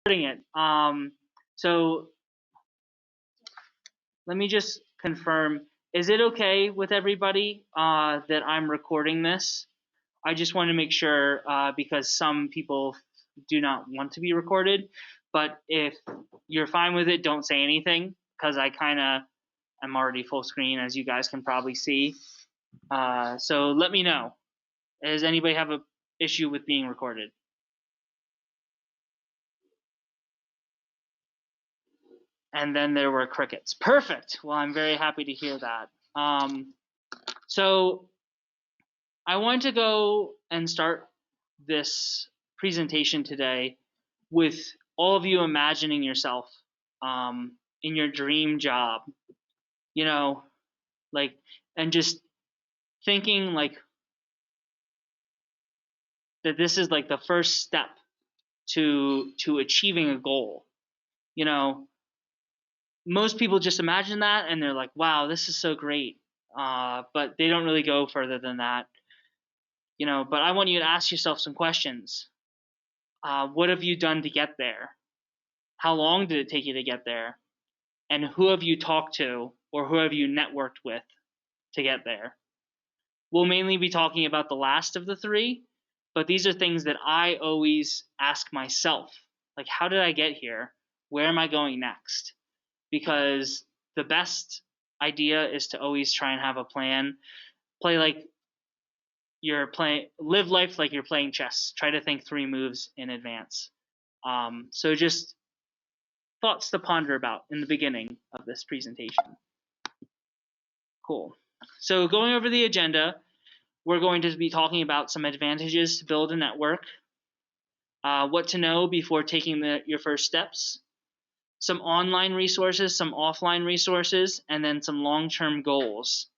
Recording it. So let me just confirm. Is it okay with everybody that I'm recording this? I just want to make sure because some people do not want to be recorded. But if you're fine with it, don't say anything because I kind of am already full screen, as you guys can probably see. So let me know. Does anybody have a issue with being recorded? And then there were crickets. Perfect. Well, I'm very happy to hear that. So I want to go and start this presentation today with all of you imagining yourself in your dream job, you know, like, and just thinking like that this is like the first step to achieving a goal. You know, most people just imagine that and they're like, wow, this is so great. But they don't really go further than that. But I want you to ask yourself some questions. What have you done to get there? How long did it take you to get there? And who have you talked to or who have you networked with to get there? We'll mainly be talking about the last of the three, but these are things that I always ask myself. Like, how did I get here? Where am I going next? Because the best idea is to always try and have a plan. Live life like you're playing chess. Try to think 3 moves in advance. So just thoughts to ponder about in the beginning of this presentation. Cool. So going over the agenda, we're going to be talking about some advantages to build a network, what to know before taking your first steps, some online resources, some offline resources, and then some long-term goals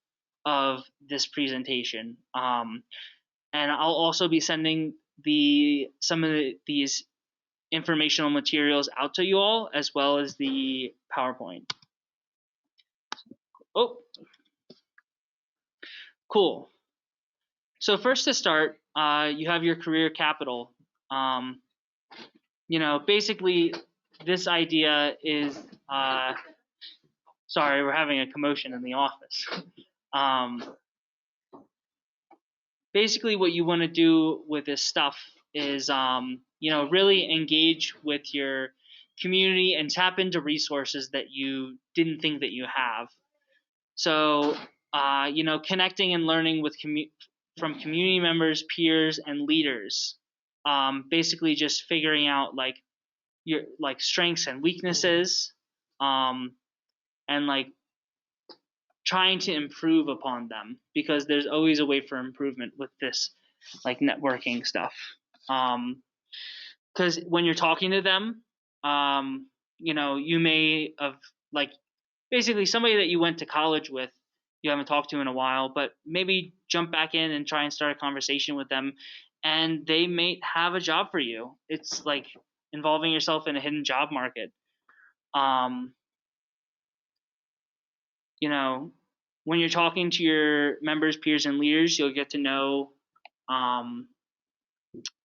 of this presentation. And I'll also be sending some of these informational materials out to you all, as well as the PowerPoint. Oh, cool. So first to start, you have your career capital. Basically, this idea is, sorry, we're having a commotion in the office. Basically, what you want to do with this stuff is, really engage with your community and tap into resources that you didn't think that you have. So, connecting and learning with from community members, peers, and leaders. Basically, just figuring out like your strengths and weaknesses, and like trying to improve upon them, because there's always a way for improvement with this like networking stuff. Because when you're talking to them, you may have like basically somebody that you went to college with, you haven't talked to in a while, but maybe jump back in and try and start a conversation with them, and they may have a job for you. It's like involving yourself in a hidden job market. When you're talking to your members, peers, and leaders, you'll get to know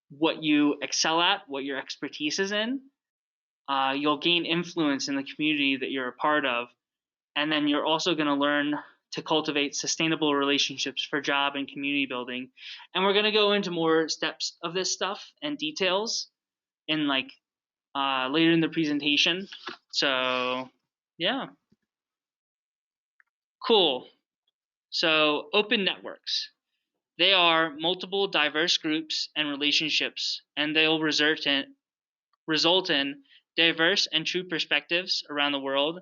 what you excel at, what your expertise is in. You'll gain influence in the community that you're a part of. And then you're also going to learn to cultivate sustainable relationships for job and community building. And we're going to go into more steps of this stuff and details in later in the presentation. So yeah. Cool. So open networks. They are multiple diverse groups and relationships, and they'll result in diverse and true perspectives around the world,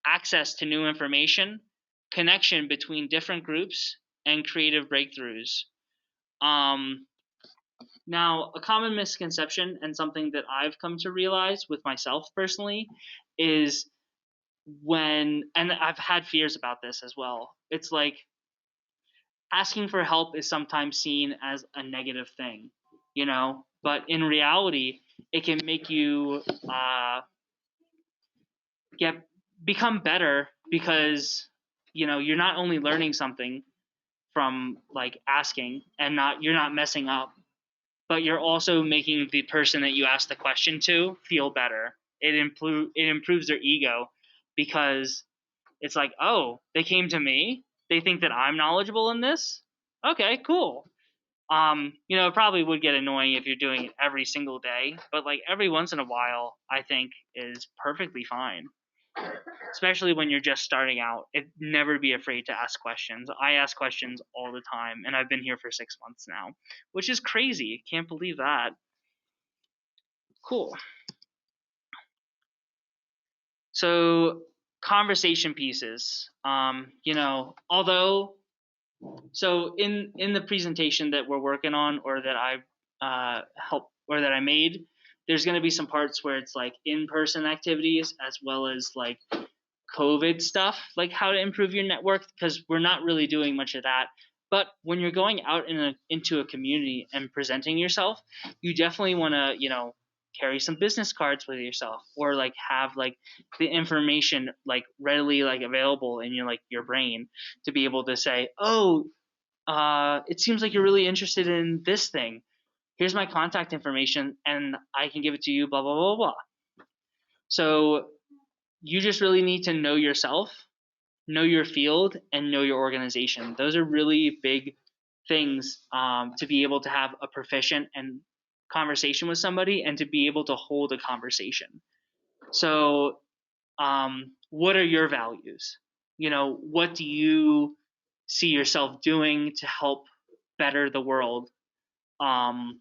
access to new information, connection between different groups, and creative breakthroughs. Now, a common misconception and something that I've come to realize with myself personally is and I've had fears about this as well, it's like asking for help is sometimes seen as a negative thing, but in reality, it can make you become better, because you're not only learning something from like asking, and you're not messing up, but you're also making the person that you ask the question to feel better. It improves their ego, because it's like, oh, they came to me. They think that I'm knowledgeable in this. Okay, cool. It probably would get annoying if you're doing it every single day, but like every once in a while, I think is perfectly fine. Especially when you're just starting out. Never be afraid to ask questions. I ask questions all the time, and I've been here for 6 months now, which is crazy. Can't believe that. Cool. So conversation pieces. Although so in the presentation that we're working on, or that I that I made, there's going to be some parts where it's like in-person activities as well as like COVID stuff, like how to improve your network, because we're not really doing much of that. But when you're going out into a community and presenting yourself, you definitely want to, carry some business cards with yourself, or like have like the information like readily like available in your brain, to be able to say, oh, it seems like you're really interested in this thing. Here's my contact information, and I can give it to you, blah, blah, blah, blah. So you just really need to know yourself, know your field, and know your organization. Those are really big things, to be able to have a proficient and conversation with somebody, and to be able to hold a conversation. So, what are your values? What do you see yourself doing to help better the world? Um,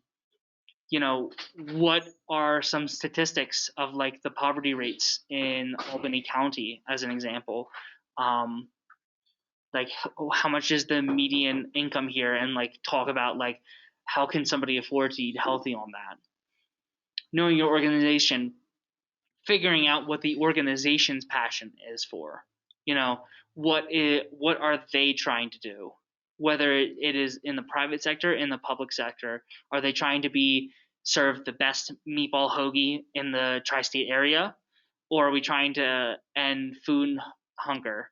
what are some statistics of like the poverty rates in Albany County, as an example? Um, like how much is the median income here, and like talk about like how can somebody afford to eat healthy on that. Knowing your organization, figuring out what the organization's passion is for. What are they trying to do, whether it is in the private sector, in the public sector. Are they trying to serve the best meatball hoagie in the tri-state area, or are we trying to end food hunger,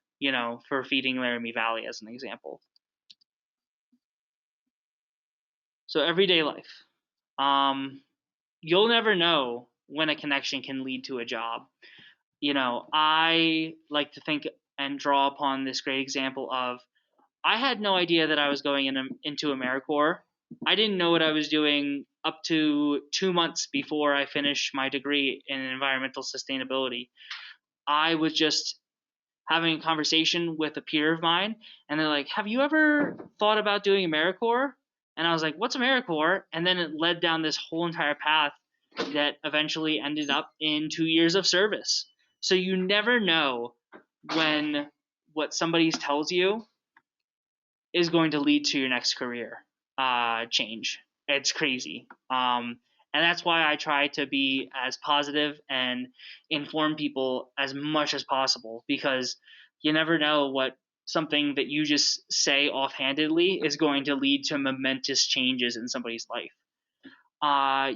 for feeding Laramie Valley, as an example? So everyday life. You'll never know when a connection can lead to a job. I like to think and draw upon this great example of, I had no idea that I was going into AmeriCorps. I didn't know what I was doing up to 2 months before I finished my degree in environmental sustainability. I was just having a conversation with a peer of mine, and they're like, have you ever thought about doing AmeriCorps? And I was like, what's AmeriCorps? And then it led down this whole entire path that eventually ended up in 2 years of service. So you never know when what somebody tells you is going to lead to your next career change. It's crazy. And that's why I try to be as positive and inform people as much as possible, because you never know what something that you just say offhandedly is going to lead to momentous changes in somebody's life.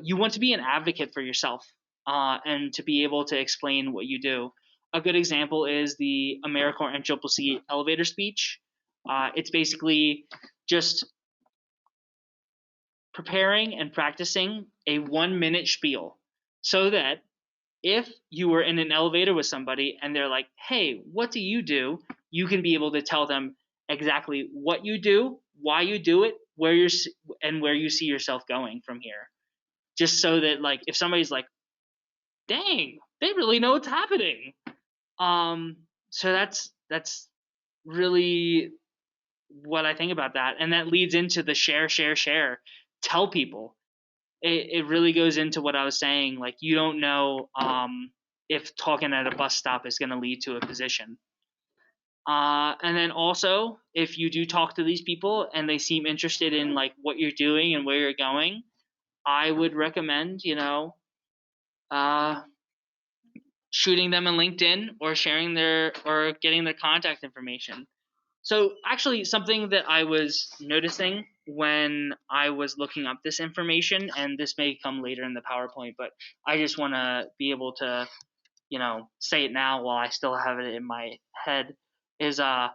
You want to be an advocate for yourself, and to be able to explain what you do. A good example is the AmeriCorps NCCC elevator speech. It's basically just preparing and practicing a 1-minute spiel, so that if you were in an elevator with somebody and they're like, hey, what do? You can be able to tell them exactly what you do, why you do it, where you see yourself going from here. Just so that like if somebody's like, dang, they really know what's happening. So that's really what I think about that. And that leads into the share, share, share. Tell people. It really goes into what I was saying. Like, you don't know if talking at a bus stop is going to lead to a position. And then also, if you do talk to these people and they seem interested in like what you're doing and where you're going, I would recommend, shooting them a LinkedIn, or getting their contact information. So actually, something that I was noticing when I was looking up this information, and this may come later in the PowerPoint, but I just want to be able to, say it now while I still have it in my head, is uh,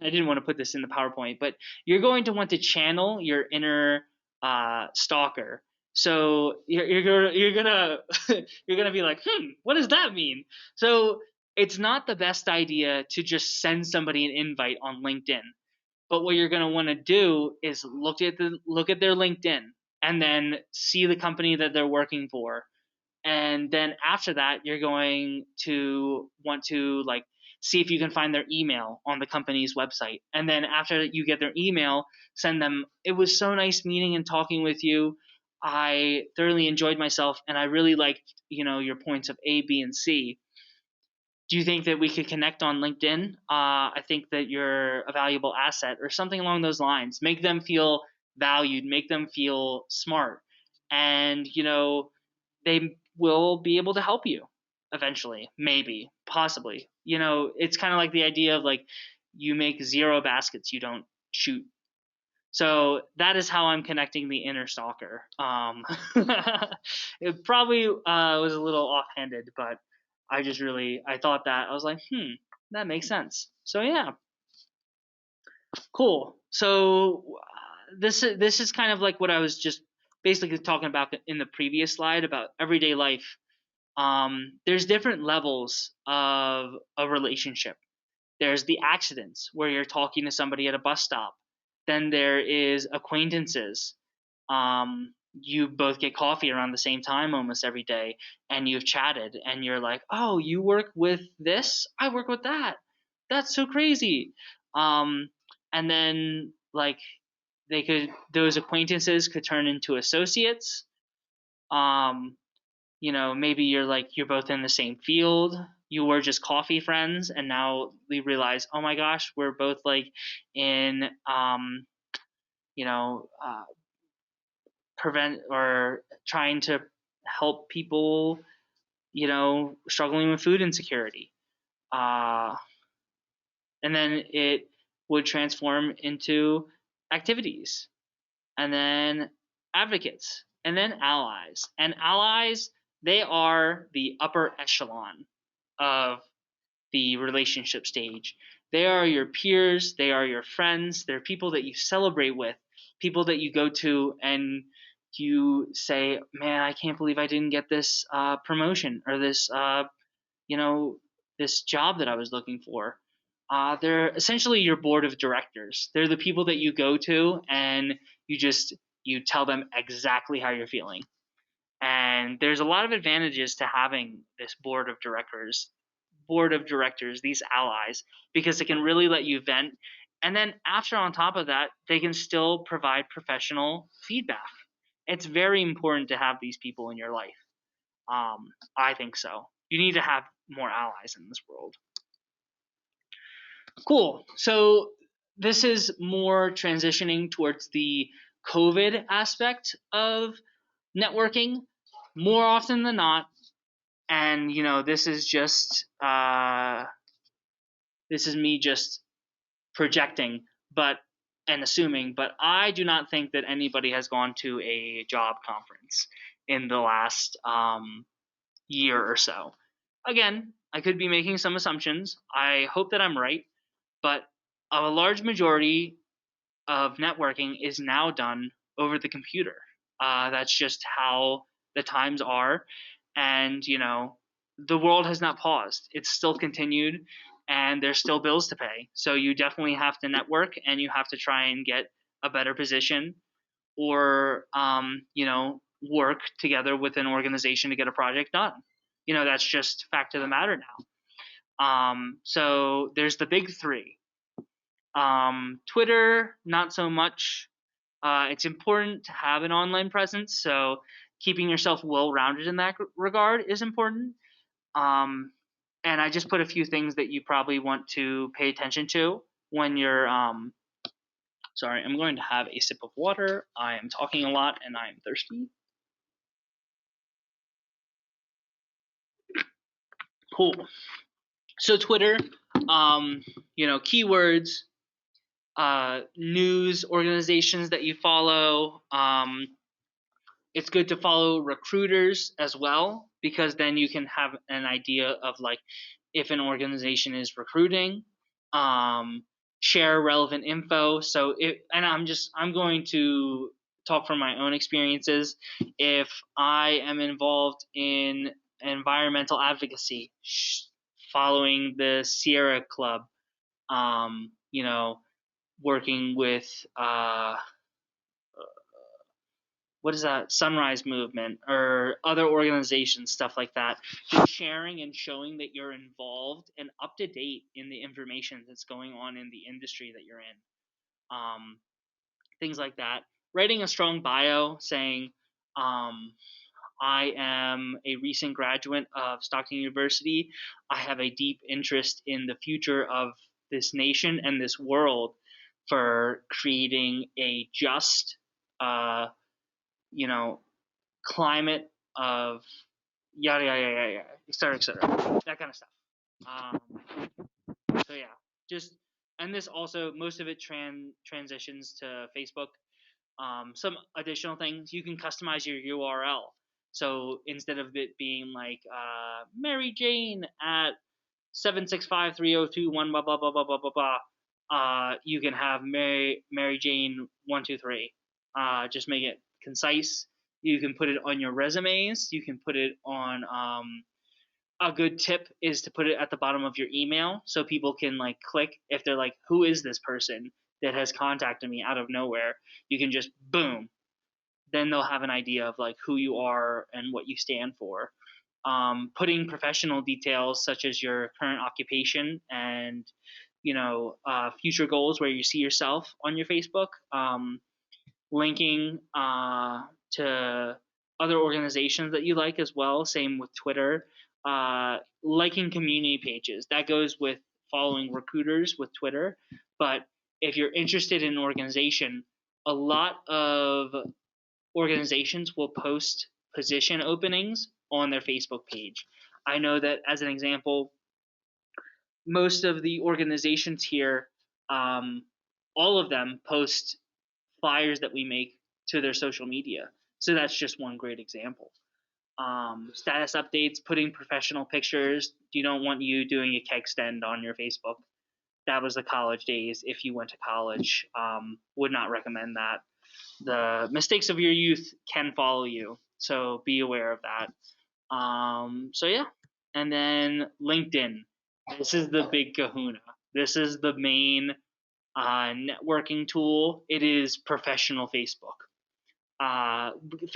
I didn't want to put this in the PowerPoint, but you're going to want to channel your inner stalker. So you're gonna you're gonna be like, what does that mean? So it's not the best idea to just send somebody an invite on LinkedIn. But what you're gonna want to do is look at their LinkedIn and then see the company that they're working for, and then after that you're going to want to like see if you can find their email on the company's website, and then after you get their email, send them, it was so nice meeting and talking with you, I thoroughly enjoyed myself and I really liked your points of A, B, and C. Do you think that we could connect on LinkedIn? I think that you're a valuable asset, or something along those lines. Make them feel valued, make them feel smart, and they will be able to help you eventually, maybe, possibly. It's kind of like the idea of like, you make 0 baskets, you don't shoot. So that is how I'm connecting the inner stalker. It probably was a little offhanded, but I thought that I was like, that makes sense. So yeah, cool. So this is kind of like what I was just basically talking about in the previous slide about everyday life. There's different levels of a relationship. There's the accidents where you're talking to somebody at a bus stop. Then there is acquaintances. You both get coffee around the same time almost every day, and you've chatted, and you're like, oh, you work with this? I work with that. That's so crazy. And then like those acquaintances could turn into associates. Um, maybe you're both in the same field. You were just coffee friends, and now we realize, oh my gosh, we're both like in you know uh, prevent or trying to help people struggling with food insecurity. uh, and then it would transform into activities, and then advocates, and then allies. And allies, they are the upper echelon of the relationship stage. They are your peers, they are your friends, they're people that you celebrate with, people that you go to and you say, man, I can't believe I didn't get this promotion, or this this job that I was looking for. They're essentially your board of directors. They're the people that you go to and you tell them exactly how you're feeling. And there's a lot of advantages to having this board of directors, these allies, because they can really let you vent. And then after, on top of that, they can still provide professional feedback. It's very important to have these people in your life. I think so. You need to have more allies in this world. Cool. So this is more transitioning towards the COVID aspect of networking more often than not. And this is me just projecting, and assuming, but I do not think that anybody has gone to a job conference in the last year or so. Again, I could be making some assumptions. I hope that I'm right, but a large majority of networking is now done over the computer. That's just how the times are, and the world has not paused. It's still continued, and there's still bills to pay. So you definitely have to network, and you have to try and get a better position, or work together with an organization to get a project done. That's just fact of the matter now. So there's the big three. Twitter, not so much. It's important to have an online presence, so keeping yourself well-rounded in that regard is important. And I just put a few things that you probably want to pay attention to when you're. Sorry, I'm going to have a sip of water. I am talking a lot and I am thirsty. Cool. So Twitter, keywords, news organizations that you follow. It's good to follow recruiters as well, because then you can have an idea of like if an organization is recruiting. share relevant info. So I'm going to talk from my own experiences. If I am involved in environmental advocacy, following the Sierra Club, you know, working with what is that, Sunrise Movement or other organizations, stuff like that, just sharing and showing that you're involved and up to date in the information that's going on in the industry that you're in. Things like that. Writing a strong bio saying, I am a recent graduate of Stockton University. I have a deep interest in the future of this nation and this world for creating a just, you know, climate of yada yada yada yada, et cetera, that kind of stuff. So yeah, just, and this also, most of it transitions to Facebook. Some additional things, you can customize your URL. So instead of it being like Mary Jane at 7653021 blah blah blah blah blah blah blah, you can have Mary Jane 123. Just make it concise. You can put it on your resumes. You can put it on. A good tip is to put it at the bottom of your email so people can like click if they're like, who is this person that has contacted me out of nowhere? You can just boom, then they'll have an idea of like who you are and what you stand for. Putting professional details such as your current occupation and future goals where you see yourself on your Facebook. Linking to other organizations that you like as well. Same with Twitter. Liking community pages. That goes with following recruiters with Twitter. But if you're interested in an organization, a lot of organizations will post position openings on their Facebook page. I know that, as an example, most of the organizations here, all of them post flyers that we make to their social media. So that's just one great example. Status updates, putting professional pictures. You don't want you doing a keg stand on your Facebook. That was the college days. If you went to college, would not recommend that. The mistakes of your youth can follow you, so be aware of that. So yeah, and then LinkedIn. This is the big kahuna. This is the main networking tool. It is professional Facebook.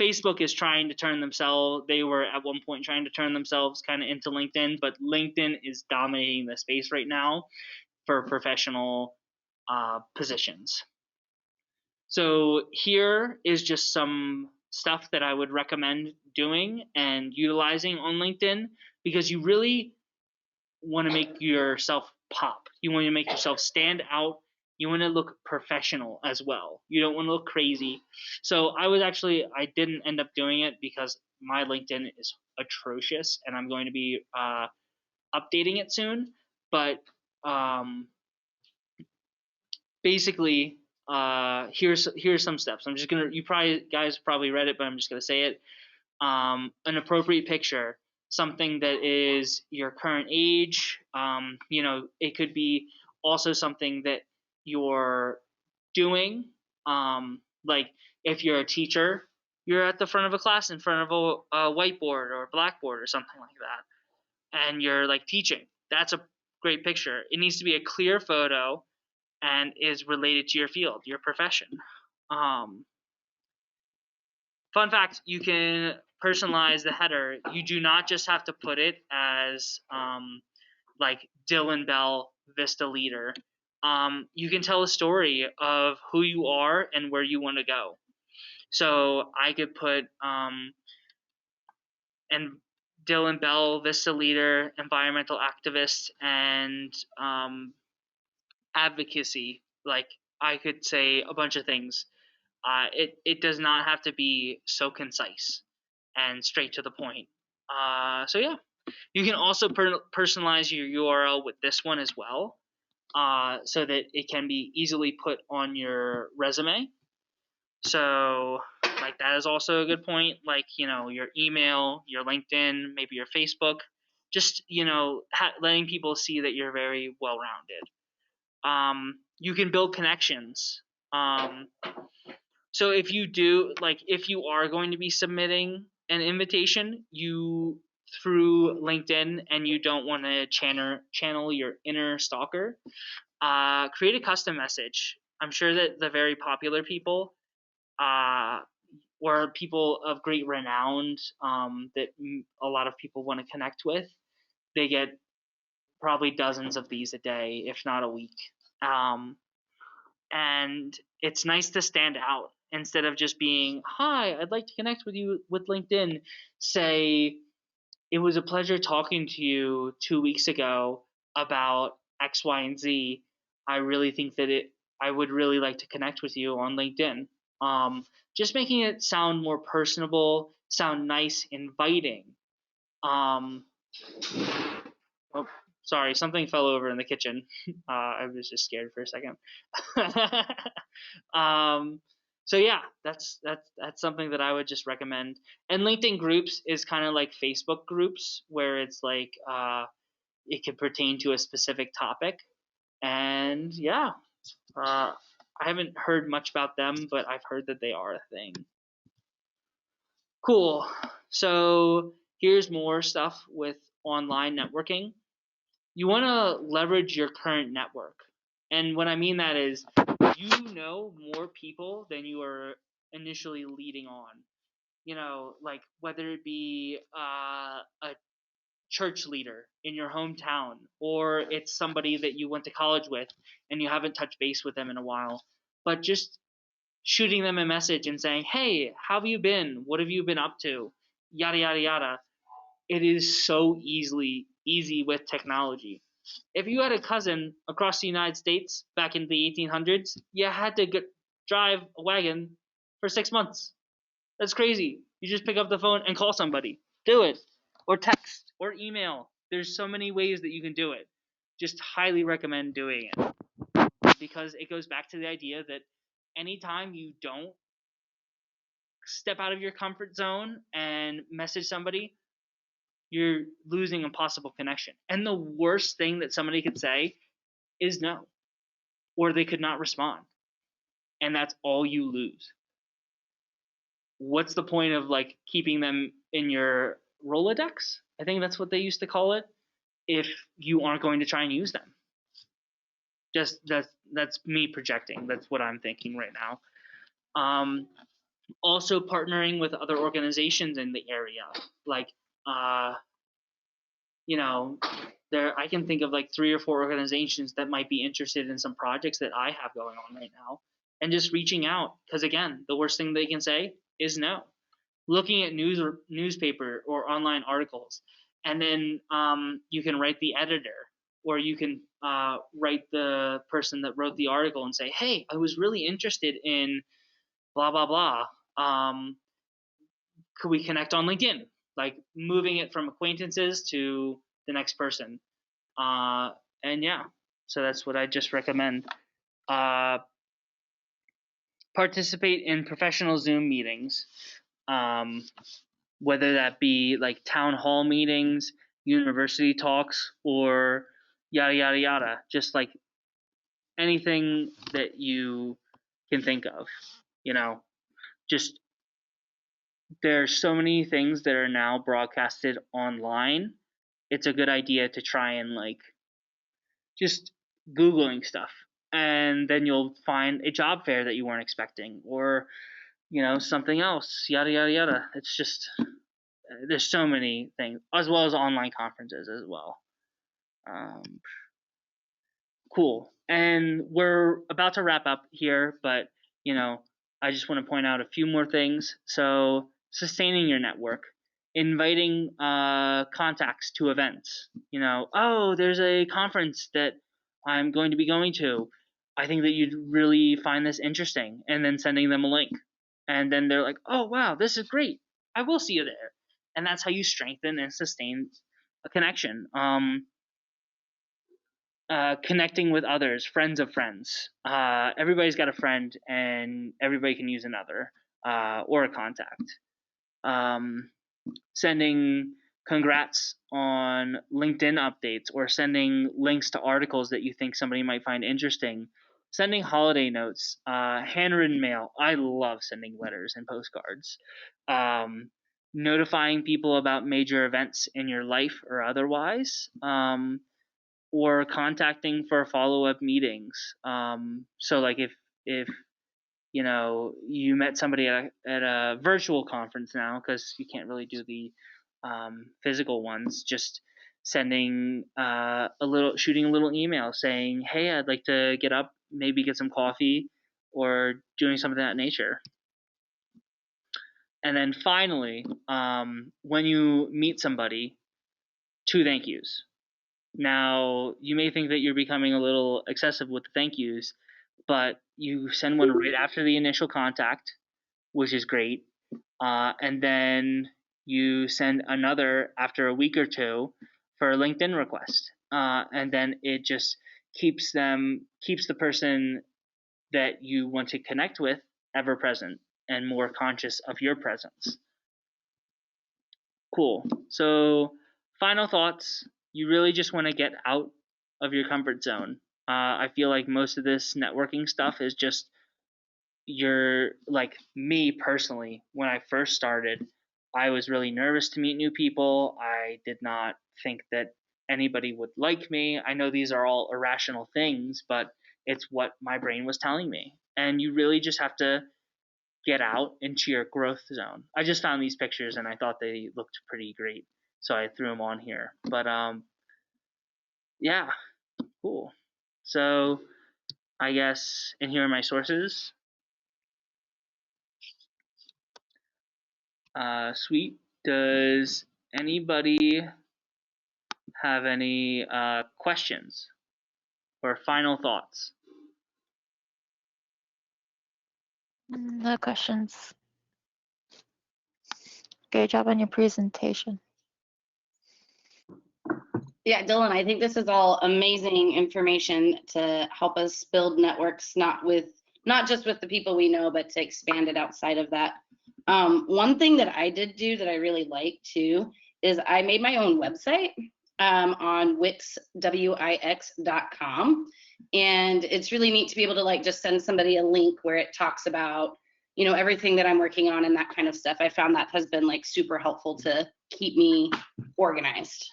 Facebook is trying to turn themselves, they were at one point trying to turn themselves kind of into LinkedIn, but LinkedIn is dominating the space right now for professional positions. So here is just some stuff that I would recommend doing and utilizing on LinkedIn, because you really want to make yourself pop. You want to make yourself stand out. You want to look professional as well. You don't want to look crazy. So I didn't end up doing it because my LinkedIn is atrocious and I'm going to be updating it soon. But basically, here's some steps. I'm just gonna, you guys probably read it, but I'm just gonna say it. An appropriate picture, something that is your current age. It could be also something that you're doing. Like if you're a teacher, you're at the front of a class in front of a whiteboard or a blackboard or something like that, and you're like teaching. That's a great picture. It needs to be a clear photo and is related to your field, your profession. Fun fact, you can personalize the header. You do not just have to put it as like Dylan Bell, Vista Leader. You can tell a story of who you are and where you want to go. So I could put and Dylan Bell, Vista Leader, environmental activist, and advocacy. Like I could say a bunch of things. It does not have to be so concise and straight to the point. So yeah, you can also personalize your URL with this one as well, so that it can be easily put on your resume. So like that is also a good point. Like your email, your LinkedIn, maybe your Facebook, just letting people see that you're very well rounded. you can build connections. So if you are going to be submitting an invitation, through LinkedIn, and you don't want to channel your inner stalker, create a custom message. I'm sure that the very popular people, or people of great renown, that a lot of people want to connect with, they get probably dozens of these a day, if not a week. And it's nice to stand out instead of just being, "Hi, I'd like to connect with you with LinkedIn." Say, "It was a pleasure talking to you 2 weeks ago about X, Y, and Z. I really think that I would really like to connect with you on LinkedIn." Just making it sound more personable, sound nice, inviting. Um, oh, sorry, something fell over in the kitchen. I was just scared for a second. So yeah, that's something that I would just recommend. And LinkedIn groups is kind of like Facebook groups, where it's like it could pertain to a specific topic. And yeah, I haven't heard much about them, but I've heard that they are a thing. Cool. So here's more stuff with online networking. You want to leverage your current network. And what I mean that is, you know more people than you are initially leading on. Like whether it be a church leader in your hometown, or it's somebody that you went to college with and you haven't touched base with them in a while, but just shooting them a message and saying, "Hey, how have you been? What have you been up to?" Yada, yada, yada. It is so easy with technology. If you had a cousin across the United States back in the 1800s, you had to drive a wagon for 6 months. That's crazy. You just pick up the phone and call somebody. Do it. Or text or email. There's so many ways that you can do it. Just highly recommend doing it, because it goes back to the idea that anytime you don't step out of your comfort zone and message somebody, you're losing a possible connection. And the worst thing that somebody could say is no, or they could not respond. And that's all you lose. What's the point of like keeping them in your Rolodex? I think that's what they used to call it, if you aren't going to try and use them. Just that's me projecting. That's what I'm thinking right now. Also partnering with other organizations in the area, like I can think of like 3 or 4 organizations that might be interested in some projects that I have going on right now, and just reaching out, because again, the worst thing they can say is no. Looking at newspaper or online articles, and then you can write the editor, or you can write the person that wrote the article and say, "Hey, I was really interested in blah blah blah. Could we connect on LinkedIn?" Like moving it from acquaintances to the next person. And yeah, so that's what I just recommend. Participate in professional Zoom meetings, whether that be like town hall meetings, university talks, or yada yada yada. Just like anything that you can think of, just there's so many things that are now broadcasted online. It's a good idea to try and like just Googling stuff, and then you'll find a job fair that you weren't expecting, or something else, yada yada yada. It's just there's so many things, as well as online conferences as well. Cool. And we're about to wrap up here, but I just want to point out a few more things. So sustaining your network, inviting contacts to events. Oh, there's a conference that I'm going to be going to. I think that you'd really find this interesting, and then sending them a link. And then they're like, "Oh, wow, this is great. I will see you there." And that's how you strengthen and sustain a connection. Connecting with others, friends of friends. Everybody's got a friend, and everybody can use another, or a contact. Sending congrats on LinkedIn updates, or sending links to articles that you think somebody might find interesting. Sending holiday notes, handwritten mail. I love sending letters and postcards. Um, Notifying people about major events in your life or otherwise, or contacting for follow-up meetings. So like if you met somebody at a virtual conference now, because you can't really do the physical ones, just shooting a little email saying, hey, I'd like to get up, maybe get some coffee, or doing something of that nature. And then finally, when you meet somebody, 2 thank yous. Now, you may think that you're becoming a little excessive with the thank yous, but you send one right after the initial contact, which is great. And then you send another after a week or two for a LinkedIn request. And then it just keeps the person that you want to connect with ever present and more conscious of your presence. Cool. So, final thoughts. You really just want to get out of your comfort zone. I feel like most of this networking stuff is just like me personally. When I first started, I was really nervous to meet new people. I did not think that anybody would like me. I know these are all irrational things, but it's what my brain was telling me. And you really just have to get out into your growth zone. I just found these pictures and I thought they looked pretty great, so I threw them on here. But yeah, cool. So I guess, and here are my sources. Sweet. Does anybody have any questions or final thoughts? No questions. Great job on your presentation. Yeah, Dylan, I think this is all amazing information to help us build networks, not just with the people we know, but to expand it outside of that. One thing that I did do that I really like too is I made my own website on wix.com, and it's really neat to be able to like just send somebody a link where it talks about everything that I'm working on and that kind of stuff. I found that has been like super helpful to keep me organized.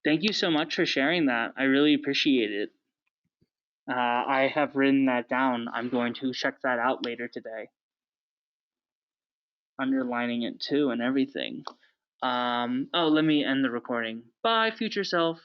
Thank you so much for sharing that. I really appreciate it. I have written that down. I'm going to check that out later today. Underlining it too and everything. Oh, let me end the recording. Bye, future self.